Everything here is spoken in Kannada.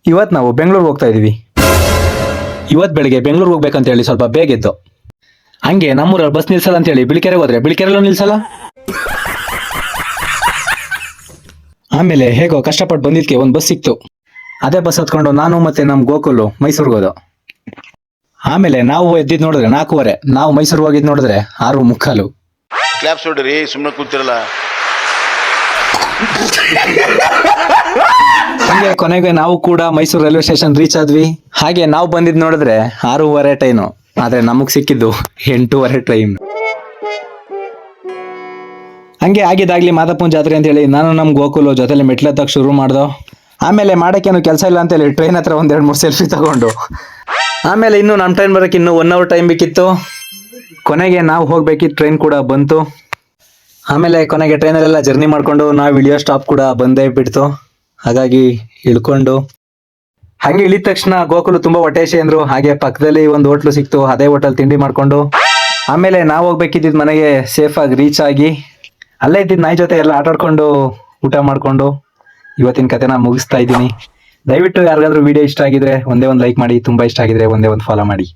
ಇವತ್ತು ನಾವು ಬೆಂಗಳೂರಿಗೆ ಹೋಗ್ತಾ ಇದೀವಿ. ಇವತ್ತು ಬೆಳಿಗ್ಗೆ ಬೆಂಗಳೂರಿಗೆ ಹೋಗ್ಬೇಕಂತ ಹೇಳಿ ಸ್ವಲ್ಪ ಬೇಗ ಎದ್ದು, ಹಂಗೆ ನಮ್ಮೂರಲ್ಲಿ ಬಸ್ ನಿಲ್ಸಲ್ಲ ಅಂತ ಹೇಳಿ ಬಿಳಿಕೆರೆಗೆ ಹೋದ್ರೆ ಬಿಳಿಕೆರೆಲ್ಲೂ ನಿಲ್ಸಲ್ಲ. ಆಮೇಲೆ ಹೇಗೋ ಕಷ್ಟಪಟ್ಟು ಬಂದಿದ್ಕೆ ಒಂದು ಬಸ್ ಸಿಕ್ತು. ಅದೇ ಬಸ್ ಹತ್ಕೊಂಡು ನಾನು ಮತ್ತೆ ನಮ್ ಗೋಕುಲು ಮೈಸೂರಿಗೆ ಹೋದ. ಆಮೇಲೆ ನಾವು ಎದ್ದಿದ್ ನೋಡಿದ್ರೆ 4:15, ನಾವು ಮೈಸೂರಿಗೆ ಹೋಗಿದ್ ನೋಡಿದ್ರೆ 6:45. ಕ್ಲಾಪ್ಸ್ ಹೊಡ್ರಿ, ಸುಮ್ಮನೆ ಕೂತಿರಲ್ಲ. ಹಂಗೆ ಕೊನೆಗೆ ನಾವು ಕೂಡ ಮೈಸೂರು ರೈಲ್ವೆ ಸ್ಟೇಷನ್ ರೀಚ್ ಆದ್ವಿ. ಹಾಗೆ ನಾವು ಬಂದಿದ್ ನೋಡಿದ್ರೆ 6:15 ಟ್ರೈನು, ಆದ್ರೆ ನಮಗ್ ಸಿಕ್ಕಿದ್ದು 8:15 ಟ್ರೈನ್. ಹಂಗೆ ಆಗಿದ್ದಾಗ್ಲಿ ಮಾದಪ್ಪನ ಜಾತ್ರೆ ಅಂತ ಹೇಳಿ ನಾನು ನಮ್ ಗೋಕುಲು ಜೊತೆಲಿ ಮೆಟ್ಲತ್ತಕ್ ಶುರು ಮಾಡ್ದೋ. ಆಮೇಲೆ ಮಾಡಕ್ಕೇನು ಕೆಲಸ ಇಲ್ಲ ಅಂತ ಹೇಳಿ ಟ್ರೈನ್ ಹತ್ರ 1-2-3 ಸೆಲ್ಫಿ ತಗೊಂಡು, ಆಮೇಲೆ ಇನ್ನು ನಮ್ಮ ಟ್ರೈನ್ ಬರೋಕೆ ಇನ್ನು 1 ಅವರ್ ಟೈಮ್ ಬೇಕಿತ್ತು. ಕೊನೆಗೆ ನಾವು ಹೋಗ್ಬೇಕಿತ್ತು ಟ್ರೈನ್ ಕೂಡ ಬಂತು. ಆಮೇಲೆ ಕೊನೆಗೆ ಟ್ರೈನಲ್ಲೆಲ್ಲ ಜರ್ನಿ ಮಾಡ್ಕೊಂಡು ನಾವು ಇಳಿಯೋ ಸ್ಟಾಪ್ ಕೂಡ ಬಂದೇ ಬಿಡ್ತು. ಹಾಗಾಗಿ ಇಳ್ಕೊಂಡು ಹಾಗೆ ಇಳಿದ ತಕ್ಷಣ ಗೋಕುಲು ತುಂಬಾ ಹೊಟ್ಟೆ ಹಸಿ ಅಂದ್ರು. ಹಾಗೆ ಪಕ್ಕದಲ್ಲಿ ಒಂದು ಹೋಟ್ಲು ಸಿಕ್ತು, ಅದೇ ಹೋಟೆಲ್ ತಿಂಡಿ ಮಾಡ್ಕೊಂಡು ಆಮೇಲೆ ನಾವು ಹೋಗ್ಬೇಕಿದ್ದ ಮನೆಗೆ ಸೇಫ್ ಆಗಿ ರೀಚ್ ಆಗಿ ಅಲ್ಲೇ ಇದ್ದಿದ್ದು ನಾಯಿ ಜೊತೆ ಎಲ್ಲ ಆಟಾಡ್ಕೊಂಡು ಊಟ ಮಾಡ್ಕೊಂಡು ಇವತ್ತಿನ ಕತೆನ ಮುಗಿಸ್ತಾ ಇದ್ದೀನಿ. ದಯವಿಟ್ಟು ಯಾರಿಗಾದ್ರೂ ವಿಡಿಯೋ ಇಷ್ಟ ಆಗಿದ್ರೆ ಒಂದೇ ಒಂದು ಲೈಕ್ ಮಾಡಿ, ತುಂಬಾ ಇಷ್ಟ ಆಗಿದ್ರೆ ಒಂದೇ ಒಂದು ಫಾಲೋ ಮಾಡಿ.